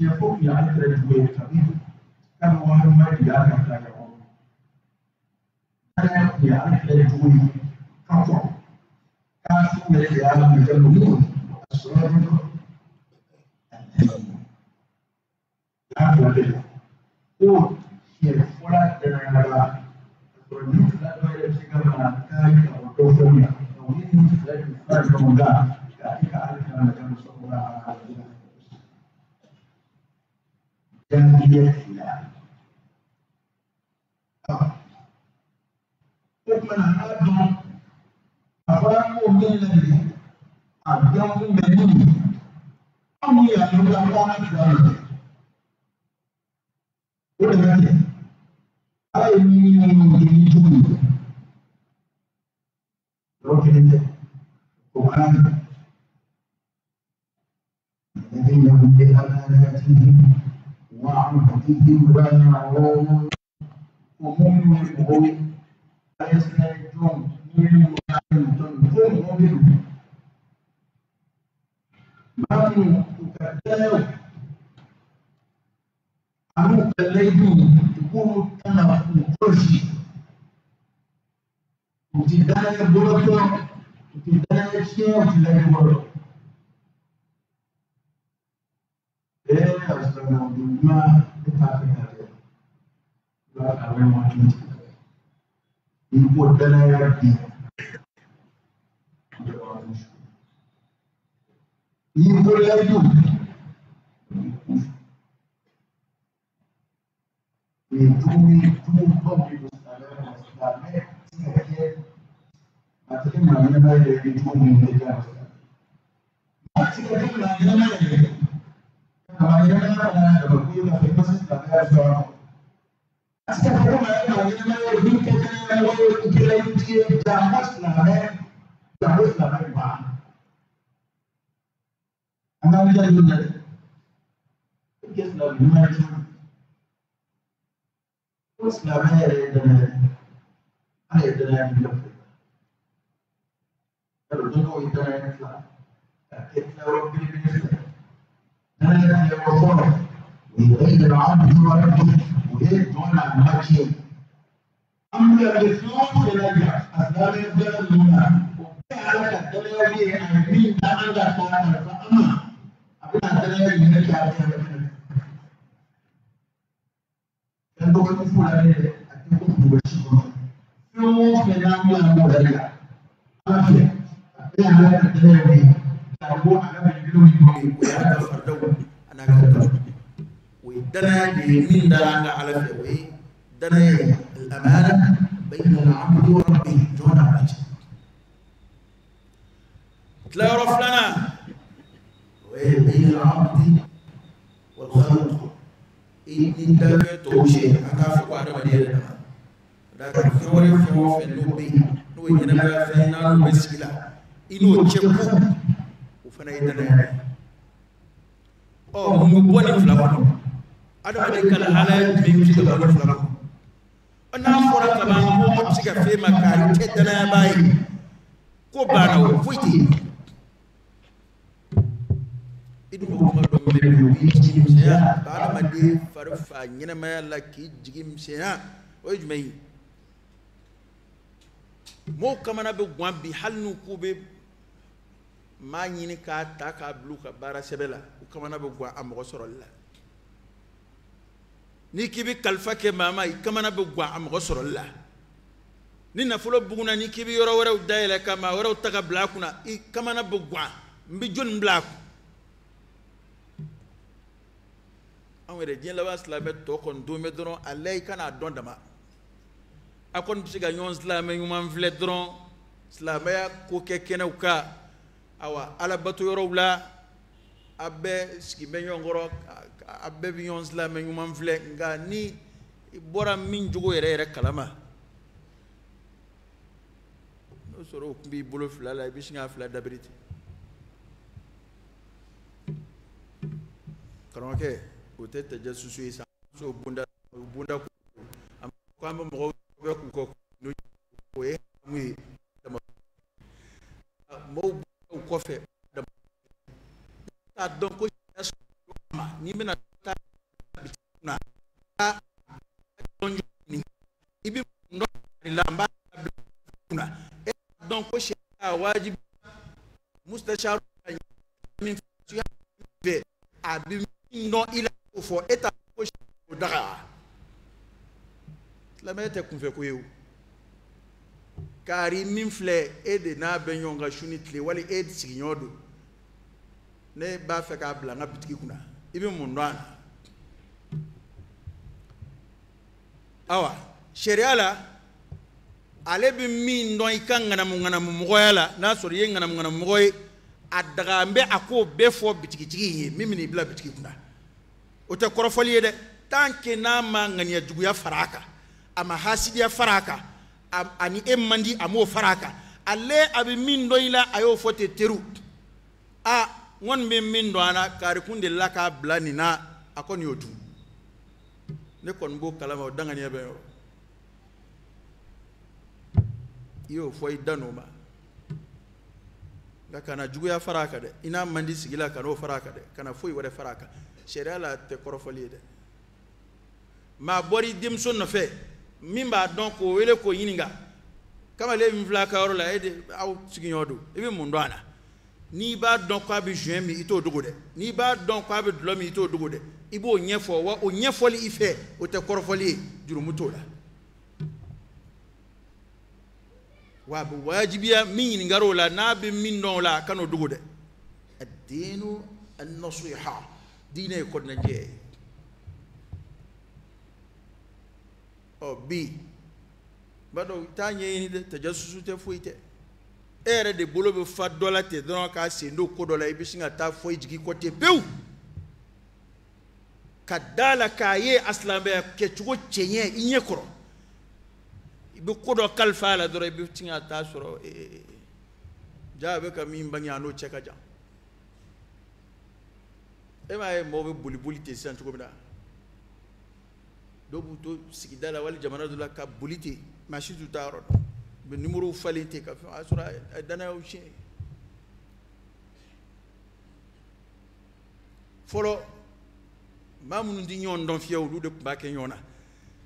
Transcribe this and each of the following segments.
il faut qu'il y ait un très doué quand on va il y a un très il y a un très doué quand on il y a un très doué ou qui est voilà de la produit la doit être également carré au tofonia donc il nous fait faire comme ça katika alifanya kama somo la jamii ya kuma na hado afara mo ngene abiamu meni amu ya ndola kwa na I mean, الذين بأماناتهم وعهدهم راعون وهم يقولون أيسنجون من يعلمون من تكتلوا anu pẹlẹdùn ìkúrú tánà òkúròsì òtìdáyẹ gbọdọ òtìdáyẹ ṣé òtìdáyẹ gbọdọ bẹ́ẹ̀ àṣàrò òdòdúmá nípa àfihàn lọ àwọn ọmọ tó ti ìkú dáyẹ bí ìkú lẹdùn et tout comme le salaire la mère c'est après maintenant il est tout déjà si quelqu'un m'a dit la la mère est de la vie. Alors, nous avons été là. ويغير العبد وربه ويدعون عن وجهه أما الإسلام يرجع أسلام الدين المنى وكان الدليل أمين تعالى تعالى فأما أبنا الدليل يرجع يقول فلان أتقول بوشكم يوم فلان يوم ذلك أفضل أبنا الدليل تقول على بيجلو ويا فردو أنا كتب ودنا من دلنا على فوي دنا الأمانة بين العبد وربه جون عبد لا يعرف لنا بين العبد والخلق إن دلنا توشي أكاف قارئ مدير لكن فوري في النوبي نوي جنبه فينا مسكلا إنه تشبه وفنا يدنا أو مبوني فلان ada mereka ala mimpi ke bawah flamu ana fora kama ko apsiga fe makari tedana bayi ko bana wo fuiti idu ko ma do me bi jigim seya bana made farfa nyina ma yalla ki jigim seya o jumai mo kama na be gwambi halnu ko be ma nyini ka ta ka blu ka bara sebela ko kama na be gwa am ko sorolla ni kibi kalfa ke mama ikamana be gwa am ko sorolla ni na fulo buguna ni kibi yoro wara dayela kama wara taga blakuna ikamana be gwa mbi jon blak awere dien la waslame to kon do me dron alay kana don dama akon bisiga nyon slame nyum vle dron slame ko ke kenawka awa ala batu yoro wla abbe ski me nyongoro abbe biyon slame nyum vle nga ni bora min jogo yere kalama no soro kumbi bolo flala bisinga fla dabriti karonke otete jasusu isa so bunda am ko am mo ko no ko e muy mo ko fe ta donc ni mena na ibi ndo lamba kuna donc ko sharia wajib mustashar min be abi no ila fo eta ko daga la mete kun fe ko yew kari min fle e de na benyonga shunitle wali e de signyodo ne ba fe ka bla nga bitiki kuna ibi mundwana awa sharia la ale bi min no ikanga na mogoyala na sori yenga na mogoy adaga mbe ako be fo bitiki mimi ni bla bitiki kuna o te korofoli de tanke na ma ngani jugu ya faraka ama hasidi ya faraka ani emandi amo faraka alle abi min do ila ayo fote teru a won be min do ana kare kunde laka blani na akoni odu ne kon bo kalama dangani ya be yo foy danoma da kana jugu ya faraka de ina mandi sigila kana faraka de kana foy wore faraka sharia la te korofoli de ma bori dimson no fe mimba donc o wele ko yininga kama le mvla ka oro la ede aw siginyodo ibe mundwana ni ba donc ko abi juin mi ito dogo de ni ba donc ko abi dlo mi ito dogo de ibo nyefo wa o nyefoli ife o te korofoli juru mutola wa bu wajibiya min ngaro la na be min don la kano dogo de ad-dinu an-nasiha dine ko na je o bi bado tanye ni de tajassusu te foite ere de bolo be fa dola te don ka se ndo ko dola ibi singa ta foi jigi ko te bew kadala kaye aslambe ke chugo chenye inye koro ibi ko do kalfa la doro ibi singa ta soro jabe ka min banya no cheka jam e ma e mo be buli te san chugo bida dobu to sigidala wal jamana dula ka buliti mashidu taro be numero falite ka asura dana o shi folo mamunu ndi nyon don fiyaw du de ba ke nyona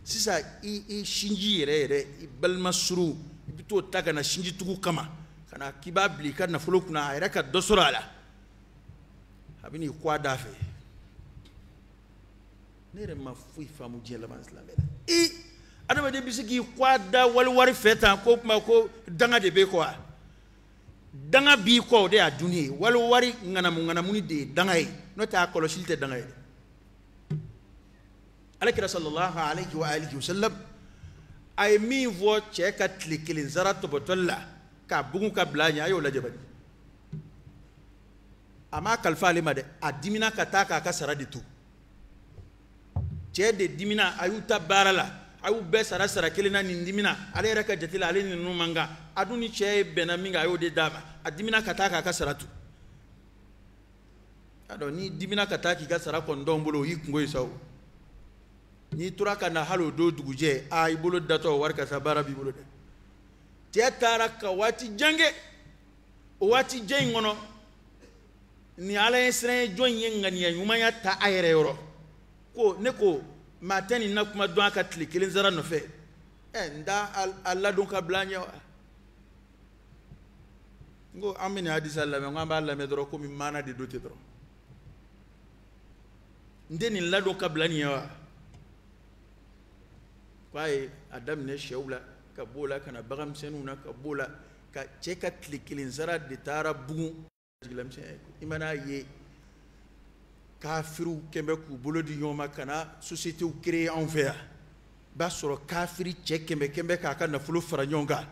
sisa i shinji rere i balmasuru bito taga na shinji tugu kama kana kibabli kana folo kuna ayra ka dosorala habini kwa dafe nere ma fui famu jela man islamela adama de bisigi kwada wal feta ko kuma ko danga de be ko danga bi ko de aduni wal wari ngana muni de danga yi no ta ko lo silte danga yi alakira sallallahu alayhi wa alihi wasallam ay mi vo che ka tlikilin zarat botolla ka bugu ka blanya ayo la jabani ama kalfa le made adimina kataka ka saraditu che de dimina ayuta barala ayu be sara kelina ni dimina ale reka jatila ale ni numanga aduni che benaminga ayo de dama adimina kataka ka saratu ado ni dimina kataki ka sara ko ndombolo yikungo isaw ni turaka na halo do duguje ay bolo dato warka sabara bi bolo de tetara ka wati jange wati jengono ni ala esre jonye ngani ya nyuma ya ta ayre yoro ko ne ko matani na kuma don aka tlikilin zara no fe nda alla don ka blanya ngo amini hadisa Allah me ngamba Allah me doro ko mi mana de dote doro ndeni la do ka blanya wa kwaye adam ne shewla ka bola kana bagam senuna ka bola ka cheka tlikilin zara de tara bugu imana ye kafiru kembe ku bolo di yoma kana société ou créer en fait ba soro kafiri che kembe ka ka na fulu fara nyonga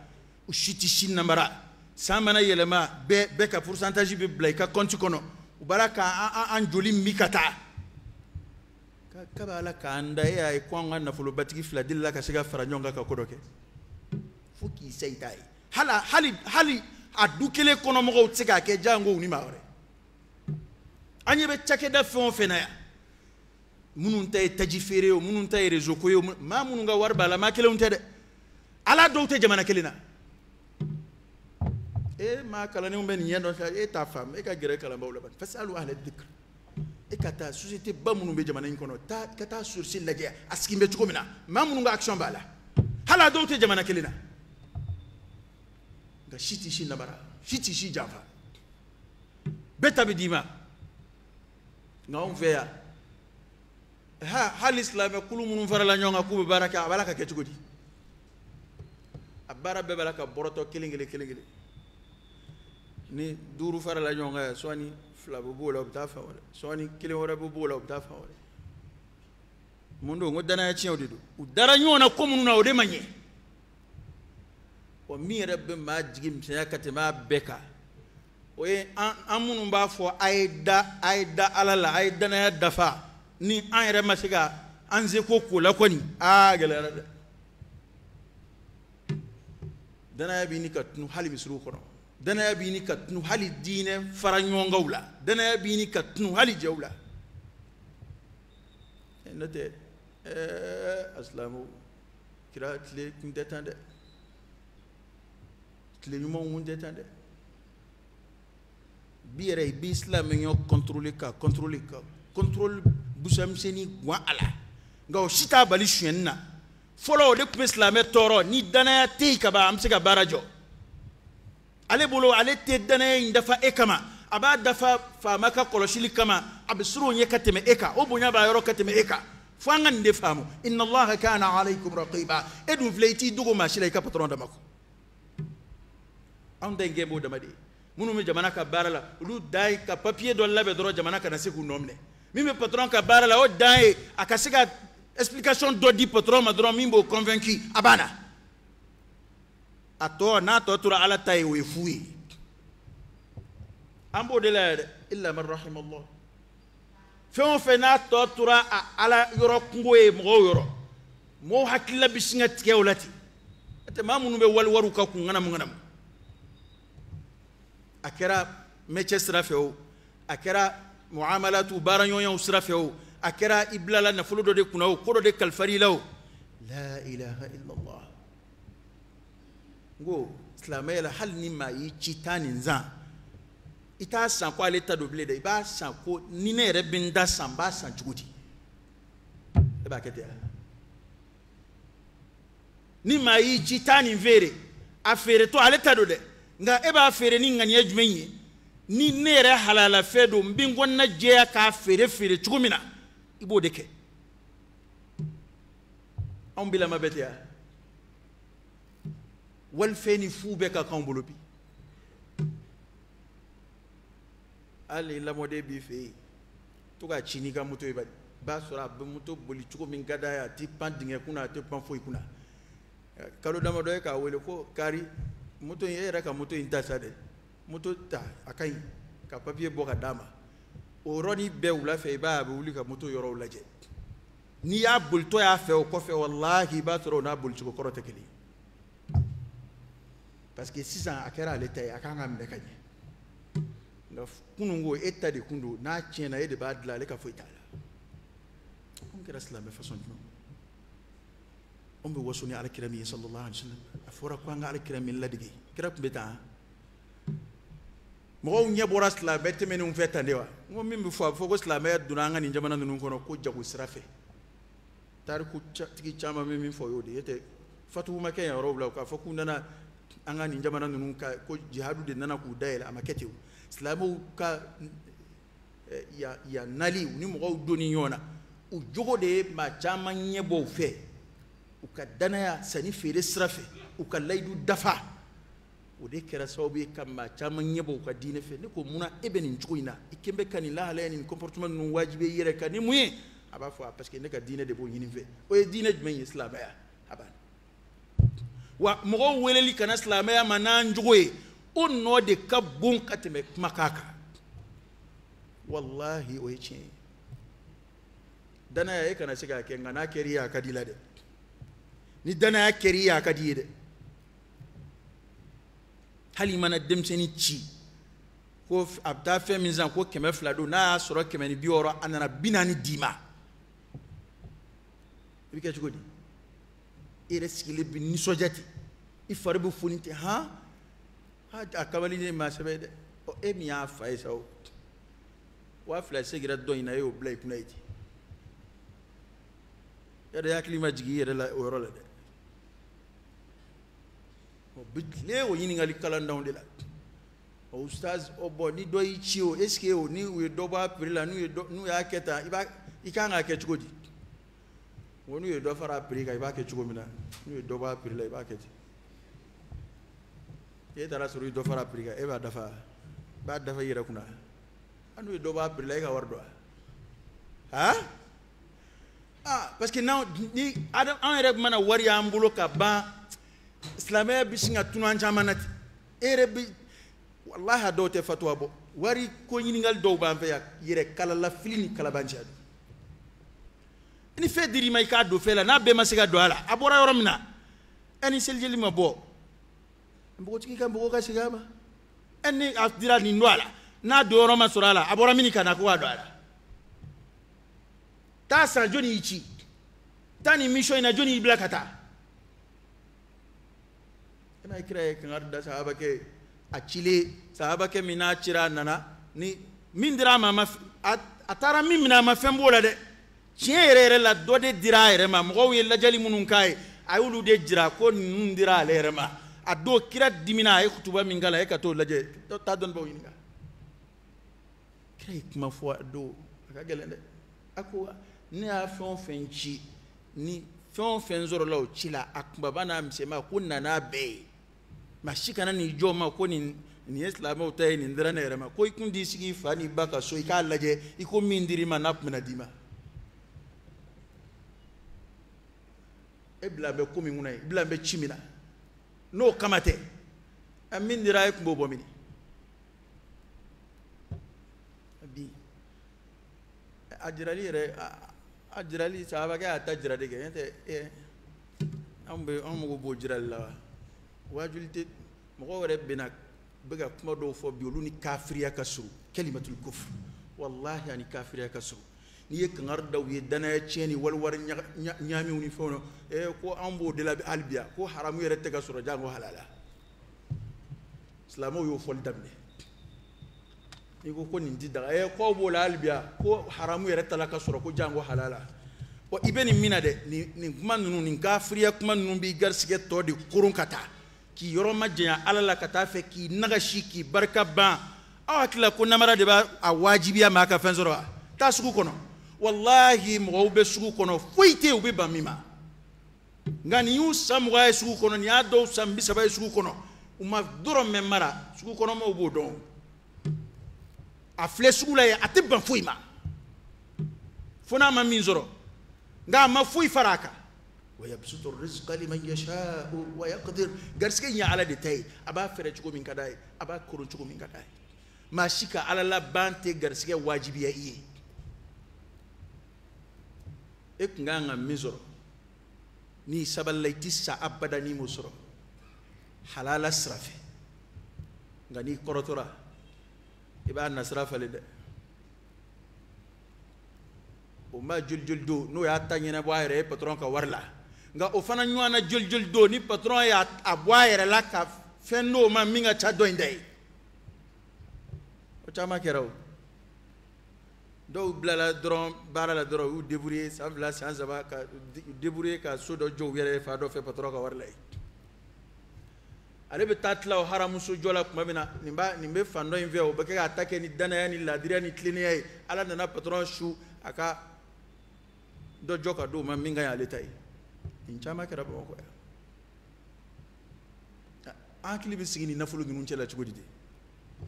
u shiti shin namara samana yelema be ka pourcentage be blay ka compte kono u baraka an joli mikata ka bala ka anda ya e kwanga na fulu batiki fla dilla ka siga fara nyonga ka kodoke fuki seitai hali adukele kono mo tsika ke jango ni mawre anyebe chake da fon fenaya munun tay tajifere o munun tay rezo ko yo ma munun ga warba la ma kele unte de ala do te jamana kelina ma kala ne umben yendo ta fam e ka gere kala mbawla ban fasalu ahla dhikr e ka taa société ba minnu bɛ jamana in kɔnɔ ka taa source lajɛ a sigi bɛ cogo min na maa minnu ka action b'a la hali a dɔw tɛ jamana kelen na nka si tɛ si namara si tɛ si janfa bɛɛ ta bɛ d'i ma nka anw fɛ yan hali silamɛ kulu minnu farala ɲɔgɔn kan k'u bɛ baara kɛ a b'a la ka kɛ cogo di a baara bɛɛ b'a la ka bɔrɔtɔ kelen kelen ni 5 farala ɲɔgɔn kan sɔɔni 2 bɛ b'o la u bɛ taa fan wɛrɛ sɔɔni 1 wɛrɛ bɛ b'o la u bɛ taa fan wɛrɛ mun don n ko danaya tiɲɛw de don u dara ɲɔgɔn na ko minnu na o de ma ɲɛ wa min yɛrɛ bɛ maa jigi misɛnya ka tɛmɛ a bɛɛ kan o ye an minnu b'a fɔ a ye da ala la a ye danaya dafa ni an yɛrɛ ma se ka an seko k'o la kɔni gɛlɛyara dɛ danaya b'i ni ka tunu hali misiriw kɔnɔ danaya b'i ni ka tunu hali diinɛ fara ɲɔgɔngaw la danaya b'i ni ka tunu hali jɛw la n'o tɛ asilamu kira tile kun tɛ tan dɛ tile ɲumanw kun tɛ tan dɛ bi yɛrɛ i b'i silamɛɲɔ contrôle busamisɛnnin guwan a la nka o si t'a bali suyɛnni na fɔlɔ o de tun bɛ silamɛ tɔɔrɔ ni danaya tɛ yen kaban an bɛ se ka baara jɔ ale bolo ale tɛ danaya in dafa e kama a b'a dafa faama ka kɔlɔsili kama a bɛ siran o ɲɛ ka tɛmɛ e kan o bonya b'a yɔrɔ ka tɛmɛ e kan fo an ka nin de faamu inna allaha kana alaykum raqiba e dun filɛ i t'i dogo maa si la i ka patɔrɔn dama kɔ anw ta in gɛn b'o dama de ye minnu bɛ jamana ka baara la olu dan ye ka papiye dɔ labɛn dɔrɔn jamana kana se k'u nɔ minɛ min bɛ patɔrɔn ka baara la o dan ye a ka se ka explication dɔ di patɔrɔn ma dɔrɔn min b'o convaincu a banna a tɔ n'a tɔ tora ala ta ye o ye fu ye an b'o de la yɛrɛ illa man rahimallah fɛn o fɛn n'a tɔ tora a ala yɔrɔ kungo ye mɔgɔw yɔrɔ mɔgɔw hakilila bɛ sin ka tigɛ o la ten n'o tɛ maa minnu bɛ waliwariw ka kun ŋanamu a kɛra métier sira fɛ o a kɛra muamalatu baaraɲɔgɔnyaw sira fɛ o a kɛra i bilala nafolo dɔ de kunna o ko dɔ de kalifari la o la ilaha illallah n ko silamɛya la hali ni maa y'i ci taa nin zan i t'a san ko ale ta don bilen dɛ i b'a san ko ni ne yɛrɛ bɛ n da san n b'a san cogo di e b'a kɛ ten ni maa y'i ci taa nin feere a feere to ale ta don dɛ nka e b'a feere ni ŋaniya jumɛn ye ni ne yɛrɛ halala fɛn don n bɛ n kɔnɔna jɛya k'a feere cogo min na i b'o de kɛ anw bi lamɔ bɛ ten yan walifɛn ni fu bɛɛ ka k'anw bolo bi hali lamɔden b'i fɛ yen to ka ci n'i ka moto ye bari i b'a sɔrɔ a bɛ moto boli cogo min ka d'a ye a tɛ pan dingɛ kunna a tɛ pan foyi kunna kalo damadɔ ye k'a wele ko kari moto in e yɛrɛ ka moto in ta sa dɛ moto ta a ka ɲi ka papiye bɔ ka d'a ma o yɔrɔnin bɛɛ wula fɛ i b'a ye a bɛ wuli ka moto yɔrɔw lajɛ n'i y'a bolitɔ y'a fɛ o kɔfɛ walahi i b'a sɔrɔ o n'a bolicogo kɔrɔ tɛ kelen parce que sisan a kɛra ale ta ye a kan ka minɛ ka ɲɛ nka kunun ko e ta de kun don n'a tiɲɛna e de b'a dilan ale ka foyi t'a la anw kɛra silamɛ fasɔn jumɛn anw bɛ waso ni alakira min ye sallallahu alaihi wa sallam a fɔra ko an ka alakira min ladege kira tun bɛ tan mɔgɔw ɲɛ bɔra silamɛ tɛmɛnenw fɛ tan de wa n ko min bɛ fɔ a bɛ fɔ ko silamɛya donna an ka nin jamana ninnu kɔnɔ ko jago sira fɛ tariku tigi caman bɛ min fɔ o y'o de ye tɛ fatuhu ma kɛ yan yɔrɔw la k'a fɔ k'u nana an ka nin jamana ninnu ka ko jihadu de nana k'u dayɛlɛ a ma kɛ ten o silamɛw ka yan nali u ni mɔgɔw donni ɲɔgɔn na u jogo de ye maa caman ɲɛ bɔ u fɛ u ka danaya sanni feere sira fɛ u ka layidu dafa o de kɛra sababu ye ka maa caman ɲɛ bɔ u ka diinɛ fɛ ne ko munna e bɛ nin cogo in na i kɛn bɛ ka nin lahalaya nin comportement ninnu wajibi i yɛrɛ kan ni mun ye a b'a fɔ parce que ne ka diinɛ de b'o ɲini fɛ o ye diinɛ jumɛn ye silamɛya a banna wa mɔgɔw weleli kana silamɛya ma n'an jogo ye o nɔ de ka bon ka tɛmɛ kumakan kan wallahi o ye tiɲɛ ye danaya e kana se k'a kɛ nka n'a kɛra i ye a ka di i la dɛ ni danaya kɛra i ye a ka di i ye dɛ hali i mana denmisɛnnin ci ko a bɛ taa fɛn min san ko 200 don n'a y'a sɔrɔ 160 a nana 40 d'i ma i bɛ kɛ cogo di e yɛrɛ sigilen bɛ nisɔndiya ten i fari bɛ foni ten a kabalinen maa sɛbɛ dɛ e min y'a fa ye sa o wa fila segira dɔn ina y'o bila i kunna iti yɛrɛ hakili ma jigi yɛrɛ la o yɔrɔ la dɛ o bi tile o ɲininkali kalandenw de la o ustaz o bɔn ni dɔ y'i ci o est-ce que o ni u ye dɔ bɔ a prix la n'u y'a kɛ tan i kan k'a kɛ cogo di o n'u ye dɔ fara a prix kan i b'a kɛ cogo min na n'u ye dɔ bɔ a prix la i b'a kɛ ten e taara sɔrɔ i dɔ fara a prix kan e b'a dafa i b'a dafa i yɛrɛ kunna n'u ye dɔ bɔ a prix la e ka wari dɔn parce que n'anw yɛrɛ mana wari y'an bolo ka ban silamɛya bɛ sin ka tunun caman na ten e yɛrɛ bi wallahi a dɔw tɛ fatuwa bɔ wari ko ɲininkali dɔw b'an fɛ yan yɛrɛ kalala fili ni kalabanciya ni fɛn dir'i ma i k'a don fɛn la n'a bɛɛ ma se ka don a la a bɔra yɔrɔ min na ni selijeli ma bɔ npogotigi ka npogo ka segin a ma ni a dira nin don a la n'a don yɔrɔ ma sɔrɔ a la a bɔra min ka na ko k'a don a la taa san jɔnni y'i ci taa nin mission in na jɔnni y'i bila ka taa e ma kira ye kankari da sahabakɛ a cilen sahabakɛ min n'a cira a nana ni min dira a ma a taara min minɛ a ma fɛn b'o la dɛ tiɲɛ yɛrɛ yɛrɛ la dɔ de dira a yɛrɛ ma mɔgɔw ye lajɛli minnu k'a ye a y'olu de jira ko ninnu dira ale yɛrɛ ma a don kira dimina a ye kutuba min k'a la e ka t'o lajɛ taa dɔnnibaaw ɲininka kira ye kuma fɔ a don a ka gɛlɛn dɛ a ko ne y'a fɛn o fɛn ci ni fɛn o fɛn sɔrɔla o ci la a kunbaba n'a misɛnma ko nan'a bɛɛ ye maa si kana nin jɔ ma ko nin ye silamɛw ta ye nin dira ne yɛrɛ ma ko i kun t'i sigi i fa n'i ba ka so i k'a lajɛ i ko min dir'i ma n'a tun bɛna d'i ma e bila n bɛ ko min kunna ye bila n bɛ ci min na n'o kama tɛ min dira e kun b'o bɔ mini bi a jirali yɛrɛ a jirali sahabakɛ y'a ta jira de kɛ n'o tɛ anw mago b'o jirali la wa wajuli tɛ mɔgɔw yɛrɛ bɛ ka kuma dɔw fɔ bi olu ni kafiriya ka surun kalimatul kufr wallahi ani kafiriya ka surun n'i ye kankari da u ye danaya tiɲɛ ni waliwari ɲaamiw ni fɛnw na ko an b'o de la hali bi ko haramu yɛrɛ tɛ ka sɔrɔ jango halala silamɛw y'o fɔli daminɛ n'i ko nin ti daga k'aw b'o la hali bi ko haramu yɛrɛ tala ka sɔrɔ ko jango halala i bɛ nin min na dɛ nin kuma ninnu nin kafiriya kuma ninnu b'i garisigɛ tɔ de koron ka taa k'i yɔrɔ ma janya ala la ka taa fɛ k'i nagasi k'i barika ban aw hakili ko namara de b'a wajibiya maa ka fɛn sɔrɔ wa taa sugu kɔnɔ wallahi mɔgɔw bɛ sugu kɔnɔ foyi tɛ yen u bɛ ban min ma nka nin y'u san 20 ye sugu kɔnɔ nin y'a dɔw san 30 ye sugu kɔnɔ u ma dɔrɔn mɛn mara sugu kɔnɔmaw b'o dɔn a filɛ sugu la yen a tɛ ban foyi ma fo n'a ma min sɔrɔ nka a ma foyi fara a kan ويبسط الرزق لمن يشاء ويقدر garisɛgɛ ɲɛ ala de ta ye a b'a fɛrɛ cogo min ka d'a ye a b'a koron cogo min ka d'a ye maa si ka ala laban tɛ garisɛgɛ wajibiya i ye e kun kan ka min sɔrɔ n'i sabalila i tɛ sa abada n'i m'o sɔrɔ halala sira fɛ nka n'i kɔrɔtɔra i b'a nasira falen dɛ o ma joli don n'o y'a ta ɲɛnabɔ a yɛrɛ ye patron ka wari la nka o fana ɲɔgɔn na joli don ni patron y'a bɔ a yɛrɛ la ka fɛn d'o ma min ka ca dɔ in da ye o caman kɛra o dɔw bilala dɔrɔn baara la dɔrɔn u y'u débrouiller san 2 san 3 ka débrouiller ka so dɔ jɔ u yɛrɛ ye fa dɔ fɛ patron ka wari la ye ale bɛ taa tila o haramuso jɔ la tuma min na nin bɛ fan dɔ in fɛ o bɛ kɛ k'a ta kɛ ni danaya ni ladiriya ni tilennenya ye ala nana patron su a ka dɔ jɔ ka d'o ma min ka ɲi ale ta ye nin caman kɛra bamakɔ yan an hakili bɛ sigi ni nafolo ninnu cɛla cogo di de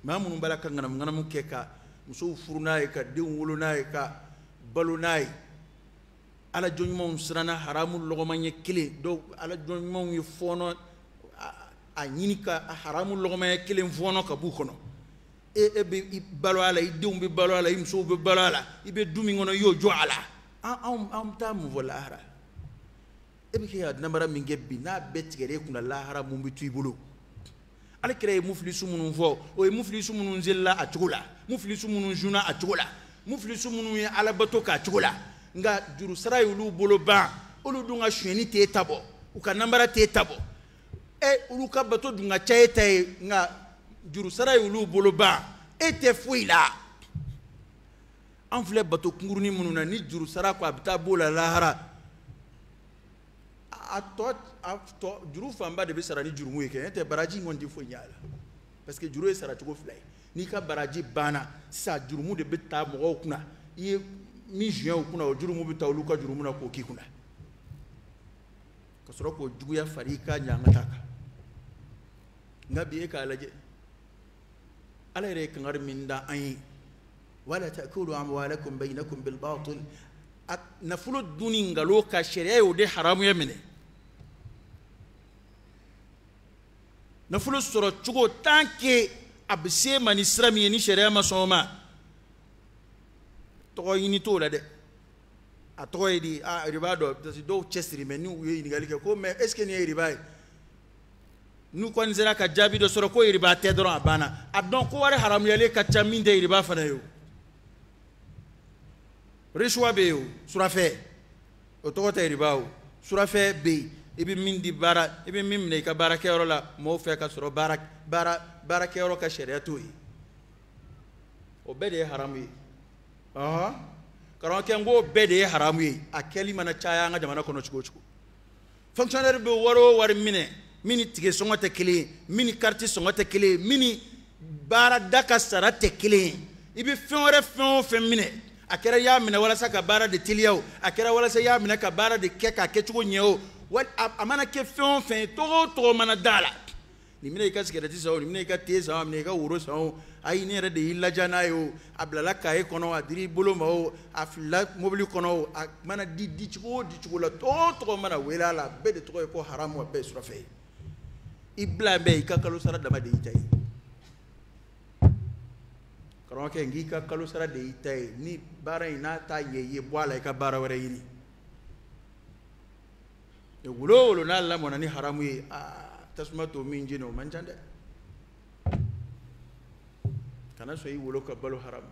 maa minnu b'a la ka ŋanamu kɛ ka musow furu n'a ye ka denw wolo n'a ye ka balo n'a ye ala jɔn ɲumanw siranna haramu lɔgɔma ɲɛ kelen dɔw ala jɔn ɲumanw ye fɔɔnɔ a ɲini ka haramu lɔgɔma ɲɛ kelen fɔɔnɔ ka b'u kɔnɔ e bɛ balo a la i denw bɛ balo a la i musow bɛ balo a la i bɛ du min kɔnɔ i y'o jɔ a la an taa mun fɔ lahara e bɛ kɛ ka namara min kɛ bi n'a bɛɛ tigɛra e kunna lahara mun bɛ to i bolo ale kɛra ye mufilisu minnu fɔ o ye mufilisu minnu zelila a cogo la mufilisu minnu zuna a cogo la mufilisu minnu ye alabato k'a cogo la nka juru sara y'olu bolo ban olu dun ka sonyɛni t'e ta bɔ u ka namara t'e ta bɔ olu ka bato dun ka ca e ta ye nka juru sara y'olu bolo ban e tɛ foyi la an filɛ bato kungurunin minnu na ni juru sara ko a bɛ taa b'o la lahara a tɔ juru fanba de bɛ sara ni jurumu ye kɛ n'o tɛ baraji in kɔni tɛ foyi ɲɛ a la parce que juru ye sara cogo fila ye n'i ka baraji banna sisan jurumu de bɛ taa mɔgɔw kunna i ye min zuɲɛ u kunna o jurumu bɛ taa olu ka jurumu na k'o k'i kunna ka sɔrɔ k'o juguya fari i ka ɲanga ta kan nka bi e k'a lajɛ ala yɛrɛ ye kangari min da an ye wala ta'kulu amwalakum bainakum bil batil nafolo dunni ngalon ka sariya y'o de haramuya minɛ nafolo sɔrɔ cogo tant que a bɛ se ma ni sira min ye ni sariya ma sɔn o ma tɔgɔ ɲini t'o la dɛ a tɔgɔ ye di riba dɔ parce que dɔw cɛsiri mɛ n'u ye ɲininkali kɛ ko mais est ce que nin ye riba ye n'u kɔni sera ka jaabi dɔ sɔrɔ ko riba tɛ dɔrɔn a banna a dɔn ko wari haramuyalen ka ca min tɛ riba fana ye o risuwa bɛ yen o surafɛ o tɔgɔ tɛ riba o surafɛ bɛ yen i bɛ min di baara i bɛ min minɛ i ka baarakɛyɔrɔ la mɔgɔw fɛ ka sɔrɔ baarakɛyɔrɔ ka sariya t'o ye o bɛɛ de ye haramu ye karamɔgɔkɛ n ko bɛɛ de ye haramu ye a kɛli mana caya an ka jamana kɔnɔ cogo o cogo fonctionnaire bɛ wari o wari minɛ min ni tige sɔngɔ tɛ kelen ye min ni carte sɔngɔ tɛ kelen ye min ni baarada ka sara tɛ kelen ye i bɛ fɛn wɛrɛ fɛn o fɛn minɛ a kɛra i y'a minɛ walasa ka baara de teliya o a kɛra walasa i y'a minɛ ka baara de kɛ k'a kɛcogo ɲɛ o a mana kɛ fɛn o fɛn ye togo o togo mana da la nin minɛ i ka sigarɛti san o nin minɛ i ka te san o nin minɛ i ka woro san o ayi ne yɛrɛ de y'i laja n'a ye o a bilala kaye kɔnɔ a dir'i bolo ma o a filila mobili kɔnɔ o a mana di cogo o di cogo la togo o togo mana wele a la bɛɛ de tɔgɔ ye ko haramu a bɛɛ ye surafɛ ye i bila bɛɛ i ka kalo sara dama de y'i ta ye karamɔgɔkɛ n k'i ka kalo sara de y'i ta ye ni baara in n'a ta ɲɛ i ye bɔ a la i ka baara wɛrɛ ɲini wolo o wolo n'a lamɔna ni haramu ye tasuma to min jeni o man ca dɛ kana sɔn i wolo ka balo haramu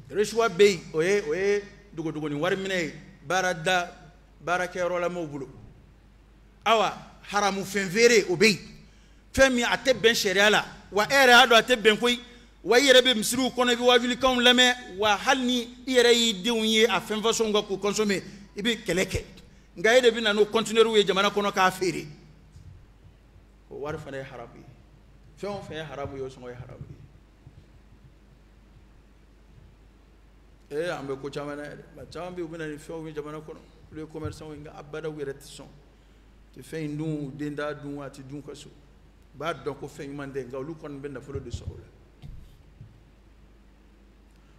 la risuwa bɛ yen o ye dogodogonin wari minɛ ye baarakɛyɔrɔ la maaw bolo awa haramu fɛn feere o bɛ yen fɛn min a tɛ bɛn sariya la wa e yɛrɛ y'a dɔn a tɛ bɛn koyi wa i yɛrɛ bɛ misiriw kɔnɔ i bɛ wajulikanw lamɛn wa hali ni i yɛrɛ y'i denw ye a fɛn fasɔnw kan k'u consommer i bɛ kɛlɛ kɛ nka e de bɛ na n'o conteneurs ye jamana kɔnɔ k'a feere o wari fana ye haramu ye fɛn o fɛn ye haramu ye o sɔngɔ ye haramu ye an bɛ ko caman na yɛrɛ maa caman bɛ yen u bɛ na ni fɛnw ye jamana kɔnɔ olu ye commerçants ye nka abada u yɛrɛ tɛ sɔn tɛ fɛn in dun u den t'a dun a tɛ dun ka so u b'a dɔn ko fɛn ɲuman tɛ nka olu kɔni bɛ nafolo de sɔrɔ o la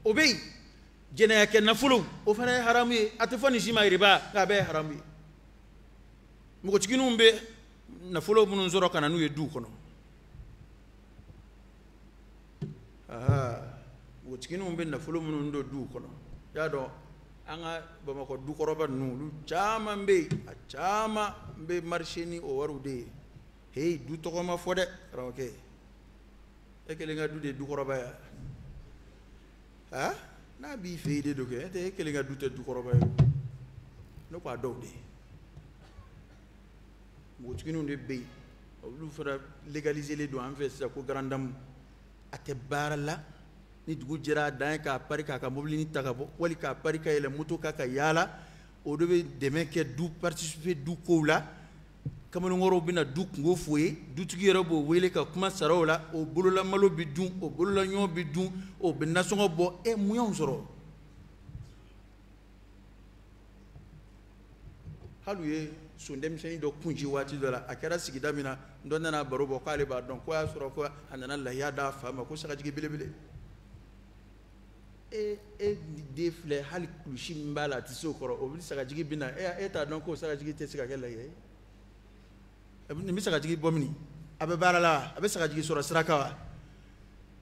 o bɛ yen jɛnɛya kɛ nafolo o fana ye haramu ye a tɛ fɔ nin si ma riba nka a bɛɛ ye haramu ye npogotigininw bɛ nafolo minnu sɔrɔ ka na n'u ye duw kɔnɔ npogotigininw bɛ nafolo minnu don duw kɔnɔ i y'a dɔn an ka bamakɔ dukɔrɔba ninnu olu caman bɛ yen a caman bɛ marché ni o wariw de ye heyi du tɔgɔ ma fɔ dɛ karamɔgɔkɛ e kelen ka du de ye dukɔrɔba ye n'a b'i fɛ yen de don kɛ e tɛ e kelen ka du tɛ dukɔrɔba ye ne ko a dɔw de ye npogotigininw de bɛ yen olu fana légaliselen don an fɛ sisan ko grande dame a tɛ baara la ni dugu jɛra a dan ye k'a pari k'a ka mobili ta ka bɔ wali k'a pari ka yɛlɛ moto kan ka yaala o de bɛ dɛmɛ kɛ du participer du kow la kamalenkɔrɔw bɛ na du kungo f'o ye dutigi yɛrɛ b'o wele ka kuma sara o la o bolola malo bɛ dun o bolola ɲɔ bɛ dun o bɛ nasɔngɔ bɔ mun y'anw sɔrɔ hali u ye son denmisɛnnin dɔ kunci waati dɔ la a kɛra sigida min na dɔ nana baro bɔ k'ale b'a dɔn ko y'a sɔrɔ ko a nana lahiya d'a fa ma ko sagajigi belebele e den filɛ hali kulusi min b'a la a tɛ se o kɔrɔ o bɛ sagajigi bɛ na e t'a dɔn ko sagajigi tɛ se ka kɛ lahiya ye nin bɛ sagajigi bɔ mini a bɛ baara la a bɛ sagajigi sɔrɔ sira kan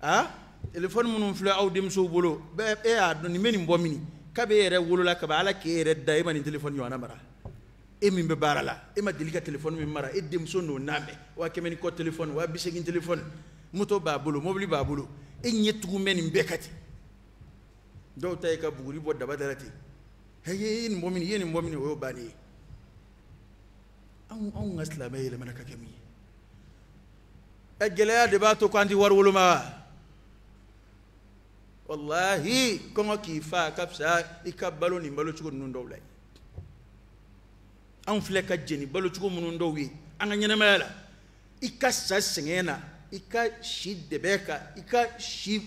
wa téléphone minnu filɛ aw denmusow bolo e y'a dɔn nin bɛ nin bɔ mini k'a bɛ e yɛrɛ wolola kaban ala k'e yɛrɛ da e ma nin téléphone ɲɔgɔnna mara e min bɛ baara la e ma deli ka téléphone min mara e denmuso n'o n'a mɛn 100 kɔ téléphone 80 téléphone moto b'a bolo mobili b'a bolo e ɲɛ tugun bɛ nin bɛɛ ka ten dɔw ta ye ka buguri bɔ daba da la ten ye nin bɔ mini ye nin bɔ mini o y'o bannen ye anw ka silamɛ yɛlɛmana ka kɛ mun ye gɛlɛya de b'a to k'an tɛ wari woloma wa wallahi kongo ki fa kapsa ikabalo ni balo chugo nundo lay an fleka jeni balo chugo munundo wi anga nyene mala ikassa sengena ika shi debeka ika shi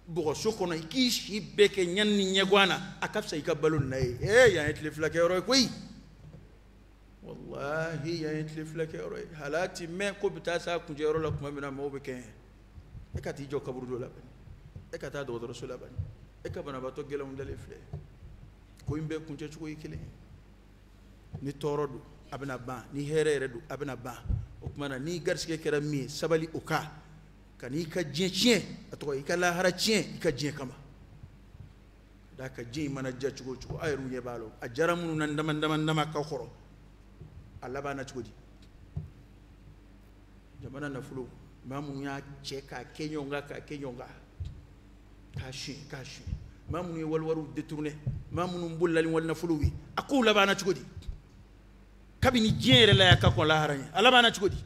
bogo sokono iki shi beke nyanni nyegwana akapsa ikabalo nay ya etli flaka yoro koy wallahi ya etli flaka yoro halati me ko bitasa kunjero la kuma bina mo beke ekati jo kaburu do la ekata do do sula ban ekabana bato gelam dale fle ko imbe kunje chuko yikile ni torodu abna ba ni herere du abna ba o kuma na ni garsike kera mi sabali oka kani ka jien ato ikala hara jien ka jien kama da ka jien mana ja chuko chuko ayru ye balo ajaramu nan ndama ka khoro Allah bana chuko di jamana na fulo mamu ya cheka kenyonga kashi mamu ni walwaru détourné mamu mbullali walna fuluwi akula bana chukodi kabini jere la yakako la haranya ala bana chukodi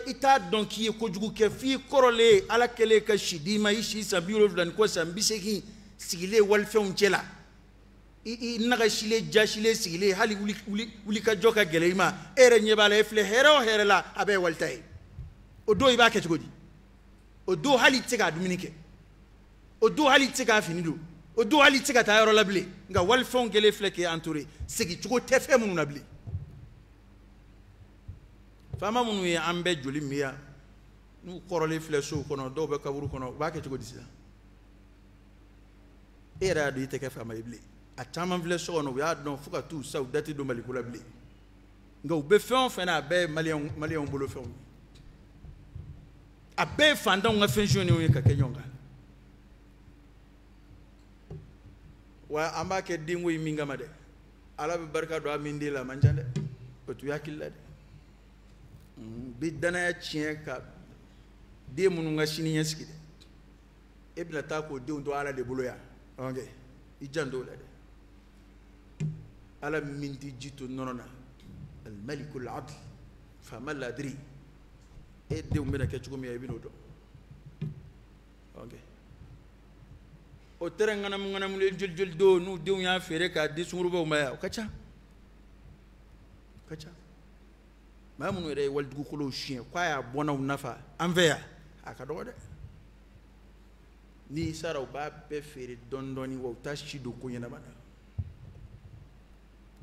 ita donki ko jugu ke fi korole ala kele ka shidima ishi sabiro dan ko sambiseki sigile wal feunchela naga shile jashile sigile hali wuli ka joka geleima ere nyebala efle hero la abe waltay odo iba ke chukodi odo hali tsega dominike odo hali tsega finido odo hali tsega tayoro labli nga wal fon gele fleke entouré segi chugo tefe munu nabli fama munu ye ambe joli miya nu korole fleso kono do be kaburu kono ba ke chugo disa era do iteke fama ibli atama fleso kono ya don fuka tu saudati do mali kula bli nga ube fon fena be malion bolo fon abe fanda nga fenjoni we ka kenyonga wa ambake dingo yiminga made ala be barka do amindi la manjande ko tu yakilla de bidana ya chieka de munu nga shini nyaski de ebla ta ko de ndo ala de boloya onge ijando la de ala mindi jitu nonona al malik al adl fama la adri e de mbena ke chugo mi ay binodo onge o terengana mungana mu jul do nu de nya fere ka di sunguru ba maya kacha mamu re wal dugu kolo chien kwa ya bona nafa anveya akado de ni saraw ba be fere dondoni wo tashi do ko nyana bana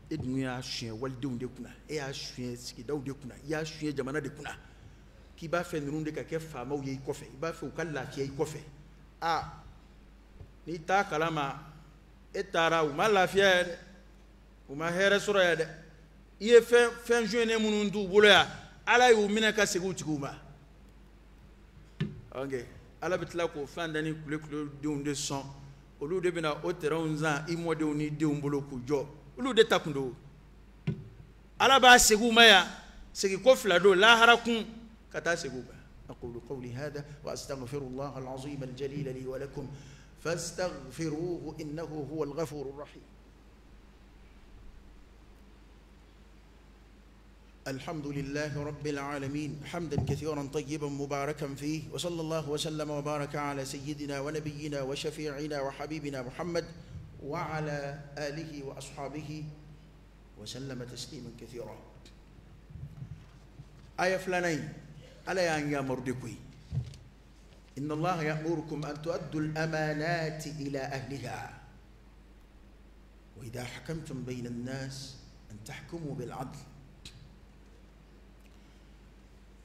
ednu ya chien wal de unde kuna e ya chien ski daw de kuna ya chien jamana de kuna ki ba fe nurunde ka ke fama wo yi kofe ba fe ukalla ki yi kofe ni ta kalama etara uma lafiya uma here sura ya de iye fen joine munundu boloya ala yu mina ka segu tikuma okay ala bitla ko fandani kule de unde son olu de bina o terrain zan imode oni de umbolo ku jo olu de takundo ala ba segu maya segi ko flado la harakun kata segu ba aqulu qawli hada wa astaghfirullah alazim aljalil li wa lakum فاستغفروه إنه هو الغفور الرحيم الحمد لله رب العالمين حمدا كثيرا طيبا مباركا فيه وصلى الله وسلم وبارك على سيدنا ونبينا وشفيعنا وحبيبنا محمد وعلى آله وأصحابه وسلم تسليما كثيرا آية فلانين ألا يا مردكوي إن الله يأمركم أن تؤدوا الأمانات إلى أهلها وإذا حكمتم بين الناس أن تحكموا بالعدل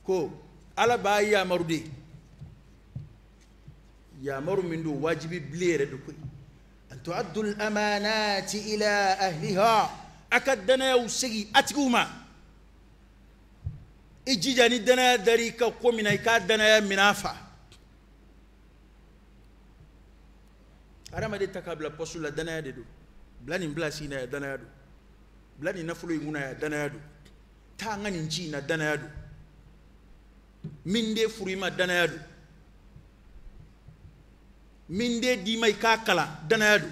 كو على باي يا مردي يا مر من دو واجبي بلير دوكي أن تؤدوا الأمانات إلى أهلها أكدنا وسجي أتقوما إجي جاني دنا دريكا قومنا يكادنا منافع arama de takabla posula danaya de do blani mblasi na danaya do blani na fulo nguna ya danaya do ta ngani nchi na danaya do minde furima danaya do minde di mai kakala danaya do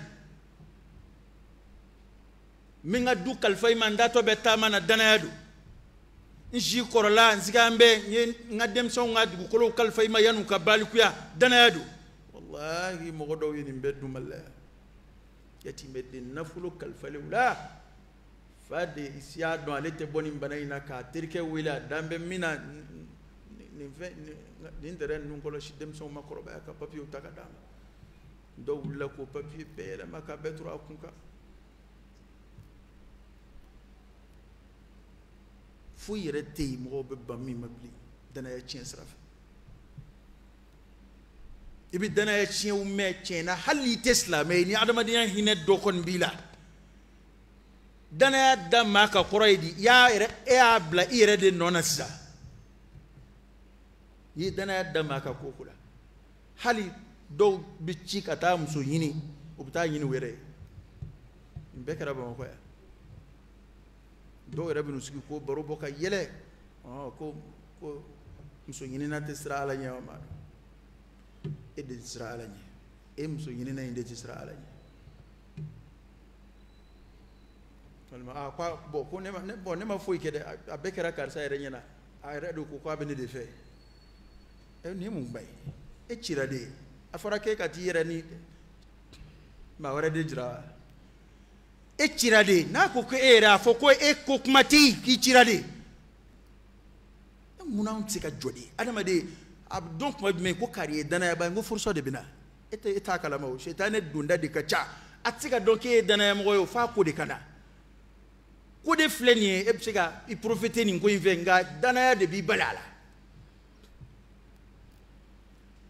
minga du kalfay mandato beta mana danaya do nji korola nzigambe ngadem so ngadu kolo kalfay ma yanu ka balikuya danaya do wallahi mogodo yini beddu malla yati medde nafulo kalfale wala fade isiya do alete boni banayina ka tirke wila dambe mina ni ndere nun kolo shidem so makoro ba ka papier utaka dama do wala ko papier pele maka betro akunka fu yere tey mo be bammi mabli dana ya cien sraf ibi dana ya cien u me ciena hali tesla me ni adama diyan hinet do kon bila dana ya damma ka qoroydi ya ere e abla ire de nonasa yi dana ya damma ka kokula hali do bicci kata muso yini ubta yini were imbe kara ba ko ya do ere binu sigi ko baro boka yele ko muso yini na tesra ala nyawa ma e de tesra ala nyi e muso yini na inde tesra ala nyi walma kwa bo ko ne ma foi kede abekera karsa ere nyana a ere do ko kwa bene de fe e ni mu bay e cirade afara ke ka ti yere ni ma wara de jira e cirade na ko ko era fo ko e ko kumati ki cirade muna on tsika jodi adama de ab donc mo me ko kariye dana ya ba ngo furso de bina eta kala mawo shaytan dunda de kacha atsika donc e dana ya mo yo fa ko de kana ko de flenie e psika i profete ni ngo invenga dana ya de bi balala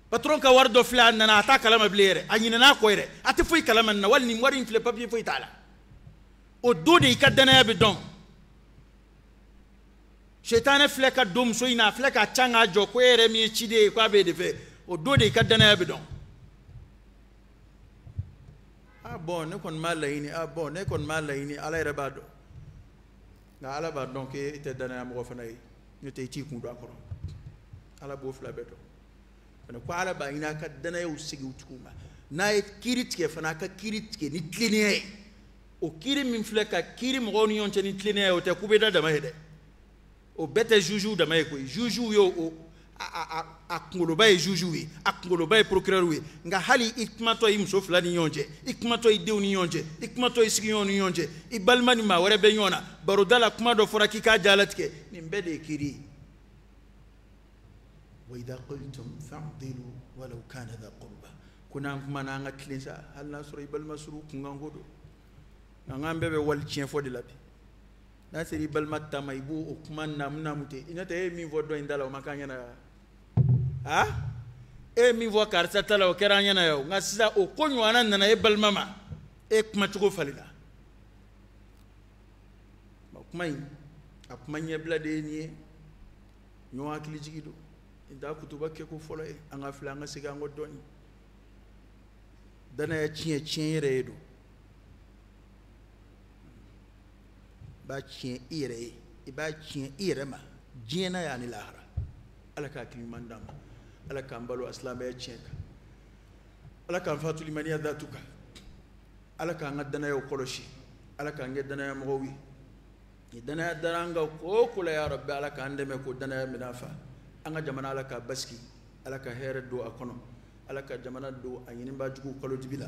patron ka wardo flan na ata kalama blere anyina na ko ere ati foi kalama na walni warin fle papier foi tala o do de ikadana ya bidon shaytan fle ka dum so ina fle ka changa jo ko ere mi chide ko be de fe o do de ikadana ya bidon bon ne kon malaini bon ne kon malaini ala ere bado na ala ba donc ite dana ya mo fanay ñu tay ci ku do akoro ala bo fla beto ko ala ba ina ka dana ya usigi utukuma na kiritike fana ka kiritike ni tlinie o kiri min fle ka kiri mo ni yon ni tlinie o te kubeda da mahede o bete juju da may ko juju yo o a ngolo bay juju wi ak ngolo bay procureur wi nga hali ikmato im so flani yonje ikmato de ni yonje ikmato sigi yon yonje ibalmani ma wara be yona barudala kuma do foraki ka jalatke ni mbede kiri wa idha qultum fa'dilu walau kana dha qurba kuna mana nga klinsa hal nasru ibal masru ku ngodo nga mbebe wal chien fo de labi na seri bal matta may bu o kuma namna mute inata e mi vodo indala o makanya na e mi vo karsa tala o keranya na yo nga sisa o konyo anan na e bal mama e kuma chugo falida ba kuma yi akuma nyebla de ni nyo akili jigido inda kutuba ke ko folo e anga fla nga siga ngodoni dana ya chien redo ba chien ire iba chien ire ma jina ya ni lahara alaka kimandam alaka mbalo aslama ya chien alaka fatu limaniya datuka alaka ngadana ya koloshi alaka ngedana ya mgowi idana ya daranga ko kula ya rabbi alaka andeme ko dana ya minafa anga jamana alaka baski alaka here do akono alaka jamana do anyini ba jugu kolo dibila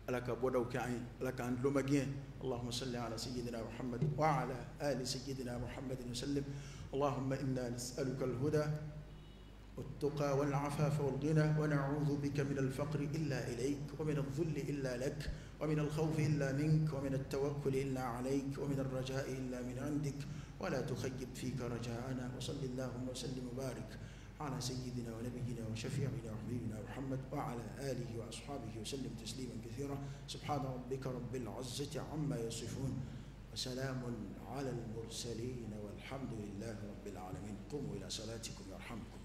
alaka bodaw ke ay alaka andlo magien اللهم صل على سيدنا محمد وعلى آل سيدنا محمد وسلم اللهم إنا نسألك الهدى والتقى والعفاف والغنى ونعوذ بك من الفقر إلا إليك ومن الذل إلا لك ومن الخوف إلا منك ومن التوكل إلا عليك ومن الرجاء إلا من عندك ولا تخيب فيك رجاءنا وصل اللهم وسلم وبارك على سيدنا ونبينا وشفيعنا وحبيبنا محمد وعلى آله وأصحابه وسلم تسليما كثيرا سبحان ربك رب العزة عما يصفون وسلام على المرسلين والحمد لله رب العالمين قوموا إلى صلاتكم يرحمكم